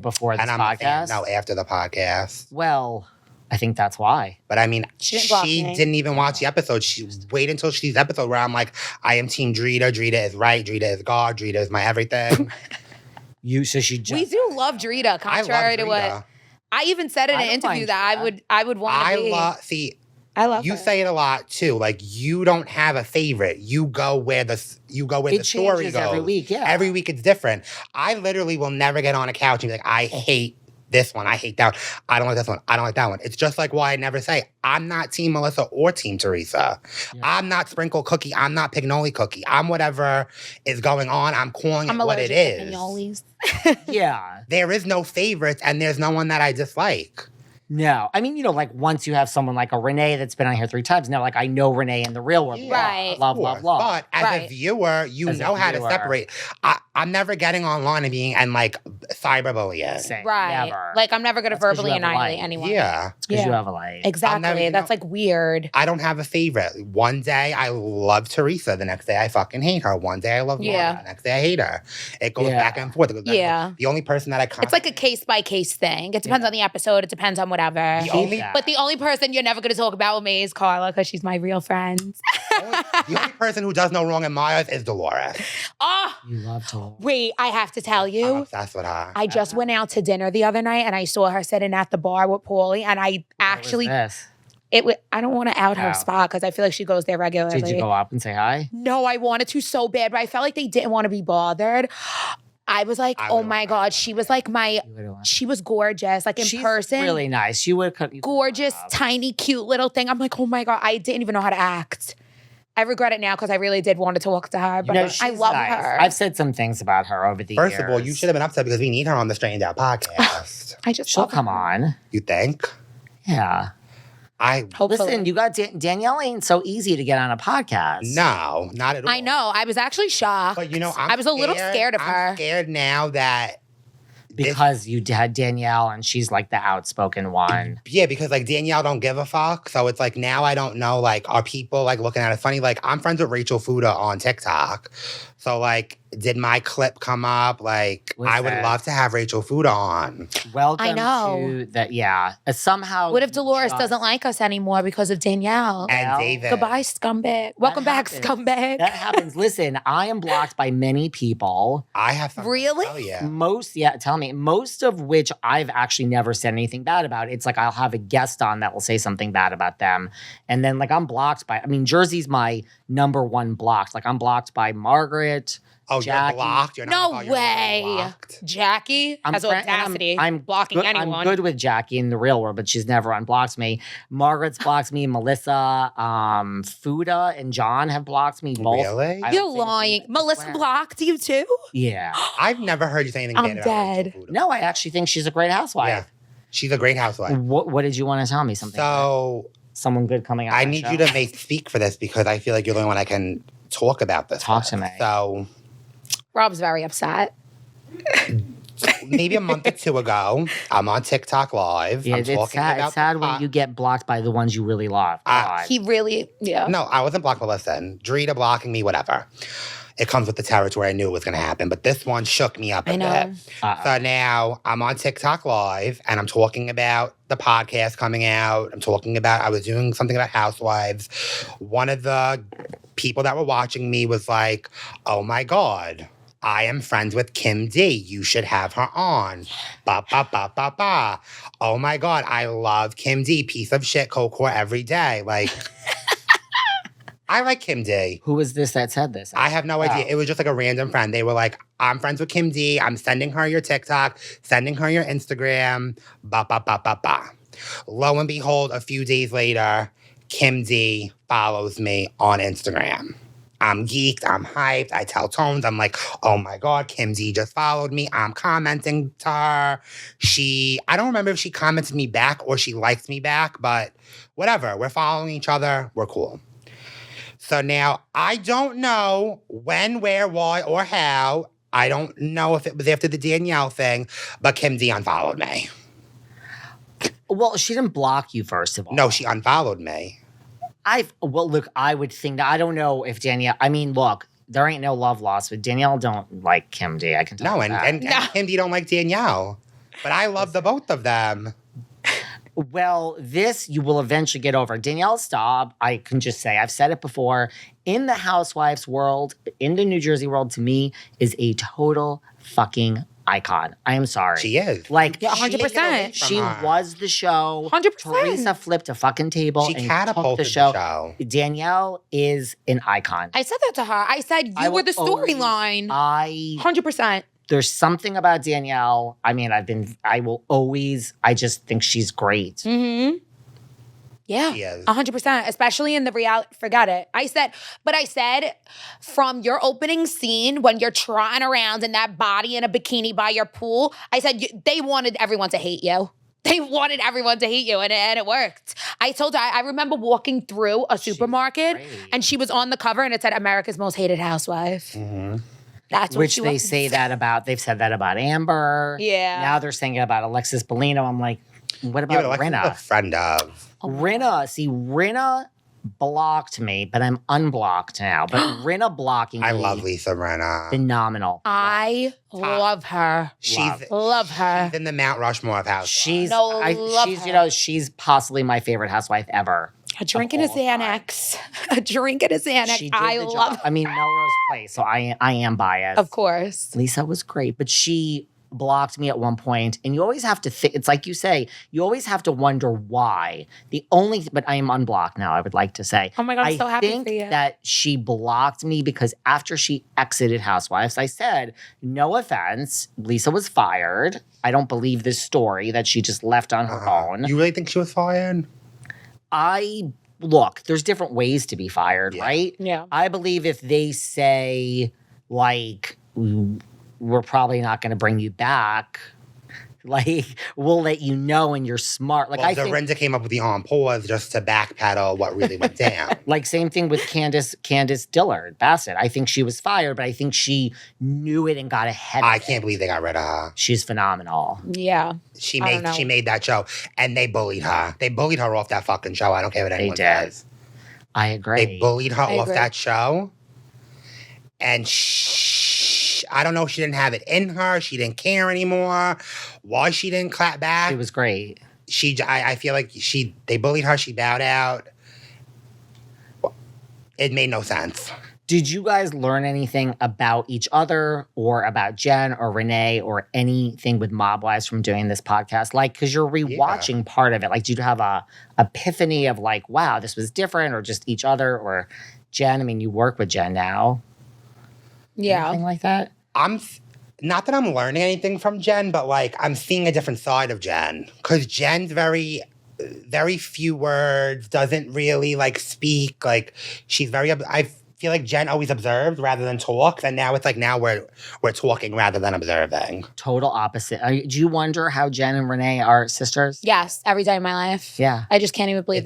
before this And I'm a fan. podcast? No, after the podcast. Well, I think that's why. But I mean, She didn't block she me. didn't even watch the episode. She waited until she's episode where I'm like, I am team Drita. Drita is right. Drita is God. Drita is my everything. So she just... We do love Drita, I love contrary to what Drita. I even said in I an don't interview mind that Drita. I would want to be. I love You her. say it a lot too. Like you don't have a favorite. You go where the It story changes goes. every week, yeah. Every week it's different. I literally will never get on a couch and be like, I hate this one. I hate that one. I don't like this one. I don't like that one. It's just like why I never say I'm not Team Melissa or Team Teresa. Yeah. I'm not Sprinkle Cookie. I'm not Pignoli Cookie. I'm whatever is going on. I'm calling it I'm what it allergic to is. cannolis. Yeah. There is no favorites and there's no one that I dislike. No. I mean, like, once you have someone like a Renee that's been on here 3 times, now, like, I know Renee in the real world. Yeah, Right. Love, of love, course. love. But as a Right. viewer, you As a know how to viewer. separate. I'm never getting online and being like cyberbullying. Same. Right. Never. Like I'm never gonna That's 'cause you verbally have a annihilate light. anyone. Yeah. It's because you Yeah. have a light. Exactly. never- That's like weird. I don't have a favorite. One day I love Teresa. The next day I fucking hate her. One day I love Mona. Yeah. The next day I hate her. It goes Yeah. back and forth. It goes back and Yeah. forth. The only person that I It's like a case by case thing. It depends on the episode. It depends on whatever. The only- But the only person you're never gonna talk about with me is Carla because she's my real friend. the only person who does no wrong in my eyes is Dolores. Oh, You love to. wait, I have to tell I'm you. obsessed with her. I just went out to dinner the other night and I saw her sitting at the bar with Paulie and I actually This. I don't want to out her Oh. spot because I feel like she goes there regularly. Did you go up and say hi? No, I wanted to so bad, but I felt like they didn't want to be bothered. I was like, I oh would've my went. God, she was like You would've went. she was gorgeous, like in She's person. really nice. She would cut you. Gorgeous, tiny, cute little thing. I'm like, oh my God, I didn't even know how to act. I regret it now because I really did want to talk to her, but I she's love nice. her. I've said some things about her over the years. First of all, you should have been upset because we need her on the Straightened Out podcast. I just She'll love come her. on. You think? Yeah. Hopefully. Listen, you got Danielle ain't so easy to get on a podcast. No, not at all. I know. I was actually shocked. But you know, I was a little scared of I'm her. scared now that Because you had Danielle and she's like the outspoken one. yeah, because like Danielle don't give a fuck. So it's like now I don't know, like, are people like looking at it funny? Like I'm friends with Rachel Fuda on TikTok. So like, did my clip come up? Like I would Listen. love to have Rachel Fuda on. Welcome I know. to that. Yeah. Somehow. What if Dolores just- doesn't like us anymore because of Danielle? And Well, David. Goodbye, scumbag. Welcome back, happens. scumbag. That happens. Listen, I am blocked by many people. I have something. Really? Oh yeah. Tell me, most of which I've actually never said anything bad about. It's like I'll have a guest on that will say something bad about them. And then like I'm blocked by, Jersey's my number one blocked. Like I'm blocked by Margaret. Oh, Jackie. you're blocked. You're No not. Oh, you're way. blocked. Jackie has friend- and audacity. I'm blocking good, anyone. I'm good with Jackie in the real world, but she's never unblocked me. Margaret's blocked me. Melissa, Fuda, and John have blocked me. Both. Really? I don't You're think it's lying. anything Melissa bad. blocked you too? Yeah. I've never heard you say anything I'm bad about dead. Rachel Fuda. No, I actually think she's a great housewife. Yeah. She's a great housewife. What did you want to tell me? Something? So Someone good coming out. I of the need show? you to speak for this because I feel like you're the only one I can talk about this. Talk with. to me. So Rob's very upset. maybe a month or two ago, I'm on TikTok live. Yeah, I'm it's talking sad. about It's sad the when you get blocked by the ones you really love. God. He really, yeah. No, I wasn't blocked, but listen, Drita blocking me, whatever. It comes with the territory. I knew it was going to happen, but this one shook me up a I know. bit. So now I'm on TikTok live and I'm talking about the podcast coming out. I was doing something about Housewives. One of the people that were watching me was like, oh my God, I am friends with Kim D. You should have her on. Ba, ba, ba, ba, ba. Oh my God, I love Kim D. Piece of shit, co-core every day. Like, I like Kim D. Who was this that said this? I have no idea. Oh. It was just like a random friend. They were like, I'm friends with Kim D. I'm sending her your TikTok, sending her your Instagram. Ba, ba, ba, ba, ba. Lo and behold, a few days later, Kim D follows me on Instagram. I'm geeked. I'm hyped. I tell Tones, I'm like, oh my God, Kim D just followed me. I'm commenting to her. I don't remember if she commented me back or she liked me back, but whatever. We're following each other. We're cool. So now I don't know when, where, why, or how. I don't know if it was after the Danielle thing, but Kim D unfollowed me. Well, she didn't block you, first of all. No, she unfollowed me. Look, I would think that. I don't know if Danielle. Look, there ain't no love lost, but Danielle don't like Kim D. I can tell No, you that. and Kim D don't like Danielle. But I love the both of them. Well, this you will eventually get over. Danielle Staub, I can just say, I've said it before, in the Housewives world, in the New Jersey world, to me, is a total fucking icon. I am sorry. She is. Like, Yeah, 100%. she was the show. 100%. Teresa flipped a fucking table She and catapulted took the show. Danielle is an icon. I said that to her. I said you were the storyline. 100%. There's something about Danielle. I mean, I just think she's great. Mm-hmm. Yeah, She is. 100%, especially in the reality. Forget it. I said from your opening scene when you're trotting around in that body in a bikini by your pool, I said they wanted everyone to hate you. They wanted everyone to hate you, and it worked. I told her, I remember walking through a supermarket, and she was on the cover, and it said America's Most Hated Housewife. Mm-hmm. That's what Which she they was. say that about. They've said that about Amber. Yeah. Now they're saying it about Alexis Bellino. I'm like, what Yeah, about but Alexis is a Rinna? friend of. Rinna blocked me, but I'm unblocked now. But Rinna blocking I me, love Lisa Rinna. phenomenal. I love her. Love her. She's in the Mount Rushmore of Housewives. She's, love she's, her. she's possibly my favorite housewife ever. A drink and a all time. Xanax. A drink and a Xanax. She did I the love job. I mean, Melrose Place, so I am biased. Of course. Lisa was great, but she blocked me at one point, and you always have to think. It's like you say, you always have to wonder why. But I am unblocked now. I would like to say. Oh my God, I'm so happy think for you. that she blocked me because after she exited Housewives, I said, no offense, Lisa was fired. I don't believe this story that she just left on her own. You really think she was fired? Look, there's different ways to be fired, right? Yeah. I believe if they say, like, we're probably not going to bring you back, like, we'll let you know and you're smart. Like, Well, I think, Dorinda came up with the on pause just to backpedal what really went down. like, same thing with Candace Dillard Bassett. I think she was fired, but I think she knew it and got ahead of it. I can't believe they got rid of her. She's phenomenal. Yeah. She I don't know. made that show, and they bullied her. They bullied her off that fucking show. I don't care what anyone did. says. I agree. They bullied her off agree. that show, and I don't know if she didn't have it in her. She didn't care anymore. Why she didn't clap back? It was great. I feel like they bullied her. She bowed out. It made no sense. Did you guys learn anything about each other or about Jenn or Renee or anything with Mobwise from doing this podcast? Like, because you're rewatching part of it. Like, did you have a epiphany of like, wow, this was different, or just each other? Or Jenn, I mean, you work with Jenn now. Yeah. Anything like that? Not that I'm learning anything from Jenn, but like I'm seeing a different side of Jenn. Because Jenn's very, very few words, doesn't really like speak. Like she's very, I feel like Jenn always observed rather than talks. And now it's like now we're talking rather than observing. Total opposite. Do you wonder how Jenn and Renee are sisters? Yes. Every day of my life. Yeah. I just can't even believe